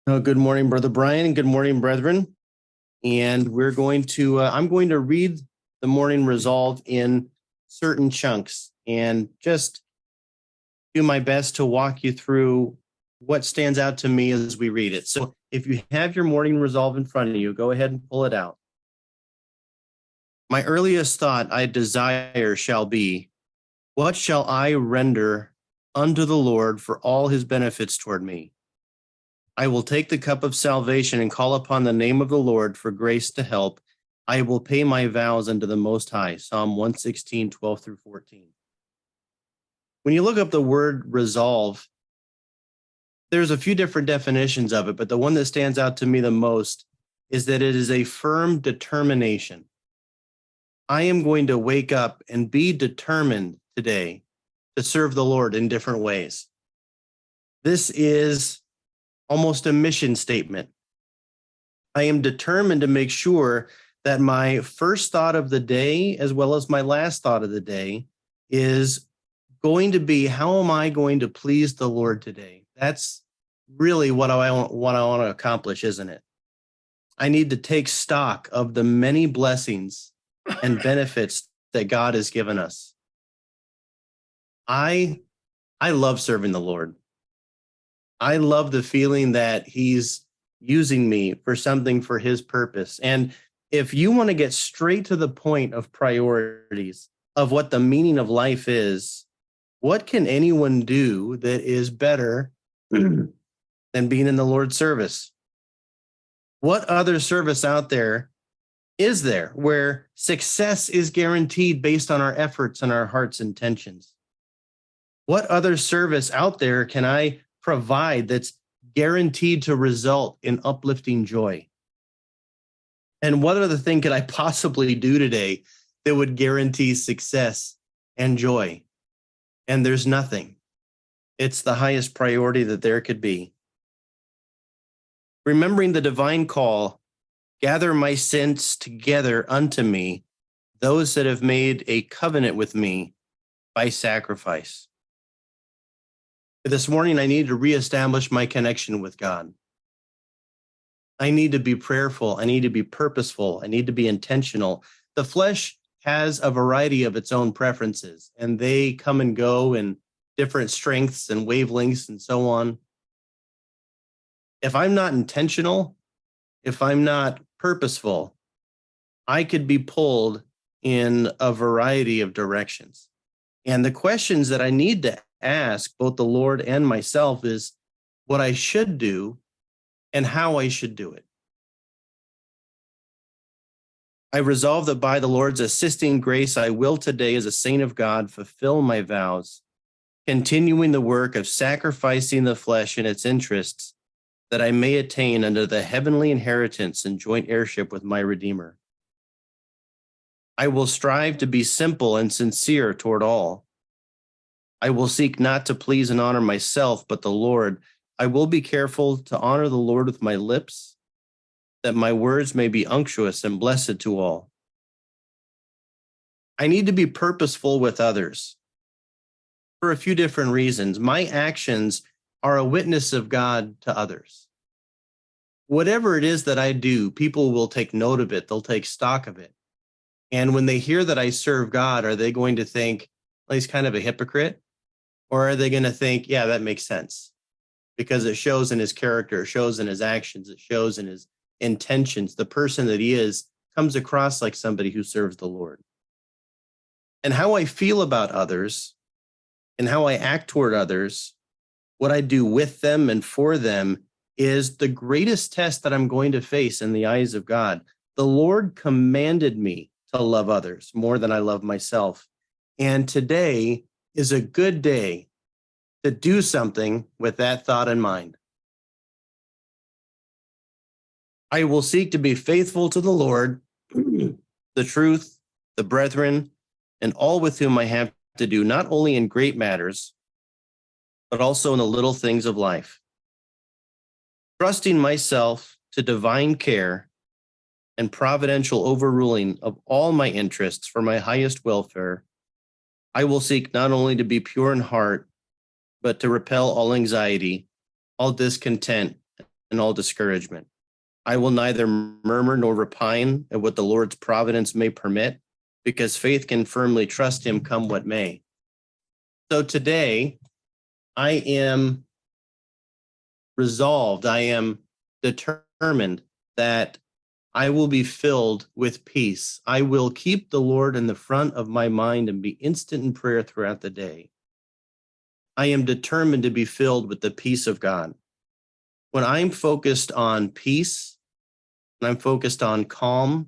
Oh, good morning, Brother Brian, and good morning, brethren. And I'm going to read the morning resolve in certain chunks and just do my best to walk you through what stands out to me as we read it. So if you have your morning resolve in front of you, go ahead and pull it out. My earliest thought I desire shall be, what shall I render unto the Lord for all his benefits toward me? I will take the cup of salvation and call upon the name of the Lord for grace to help. I will pay my vows unto the Most High. Psalm 116, 12 through 14. When you look up the word resolve, there's a few different definitions of it, but the one that stands out to me the most is that it is a firm determination. I am going to wake up and be determined today to serve the Lord in different ways. This is almost a mission statement. I am determined to make sure that my first thought of the day, as well as my last thought of the day, is going to be, how am I going to please the Lord today? That's really what I want to accomplish, isn't it? I need to take stock of the many blessings and benefits that God has given us. I love serving the Lord. I love the feeling that he's using me for something for his purpose. And if you want to get straight to the point of priorities of what the meaning of life is, what can anyone do that is better than being in the Lord's service? What other service out there is there where success is guaranteed based on our efforts and our heart's intentions? What other service out there can I provide that's guaranteed to result in uplifting joy? And what other thing could I possibly do today that would guarantee success and joy? And there's nothing. It's the highest priority that there could be. Remembering the divine call, gather my saints together unto me, those that have made a covenant with me by sacrifice. This morning, I need to reestablish my connection with God. I need to be prayerful. I need to be purposeful. I need to be intentional. The flesh has a variety of its own preferences, and they come and go in different strengths and wavelengths and so on. If I'm not intentional, if I'm not purposeful, I could be pulled in a variety of directions. And the questions that I need to ask both the Lord and myself is what I should do and how I should do it. I resolve that by the Lord's assisting grace, I will today, as a saint of God, fulfill my vows, continuing the work of sacrificing the flesh and its interests, that I may attain unto the heavenly inheritance and joint heirship with my Redeemer. I will strive to be simple and sincere toward all. I will seek not to please and honor myself, but the Lord. I will be careful to honor the Lord with my lips, that my words may be unctuous and blessed to all. I need to be purposeful with others for a few different reasons. My actions are a witness of God to others. Whatever it is that I do, people will take note of it. They'll take stock of it. And when they hear that I serve God, are they going to think, well, he's kind of a hypocrite? Or are they going to think, yeah, that makes sense? Because it shows in his character, it shows in his actions, it shows in his intentions. The person that he is comes across like somebody who serves the Lord. And how I feel about others and how I act toward others, what I do with them and for them, is the greatest test that I'm going to face in the eyes of God. The Lord commanded me to love others more than I love myself. And today is a good day to do something with that thought in mind. I will seek to be faithful to the Lord, the truth, the brethren, and all with whom I have to do, not only in great matters, but also in the little things of life. Trusting myself to divine care and providential overruling of all my interests for my highest welfare, I will seek not only to be pure in heart, but to repel all anxiety, all discontent, and all discouragement. I will neither murmur nor repine at what the Lord's providence may permit, because faith can firmly trust him come what may. So today, I am resolved, I am determined that I will be filled with peace. I will keep the Lord in the front of my mind and be instant in prayer throughout the day. I am determined to be filled with the peace of God. When I'm focused on peace, when I'm focused on calm,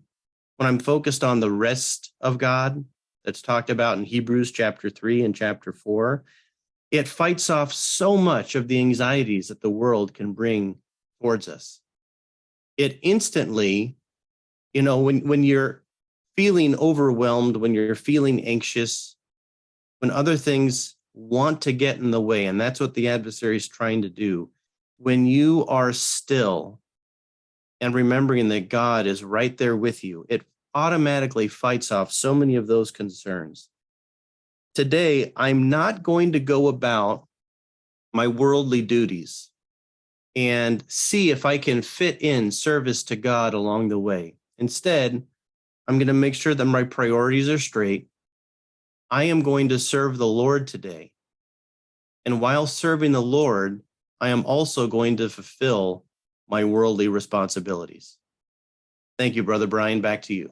when I'm focused on the rest of God that's talked about in Hebrews chapter 3 and chapter 4, it fights off so much of the anxieties that the world can bring towards us. It instantly, when you're feeling overwhelmed, when you're feeling anxious, when other things want to get in the way, and that's what the adversary is trying to do, when you are still and remembering that God is right there with you, it automatically fights off so many of those concerns. Today, I'm not going to go about my worldly duties and see if I can fit in service to God along the way. Instead, I'm going to make sure that my priorities are straight. I am going to serve the Lord today. And while serving the Lord, I am also going to fulfill my worldly responsibilities. Thank you, Brother Brian. Back to you.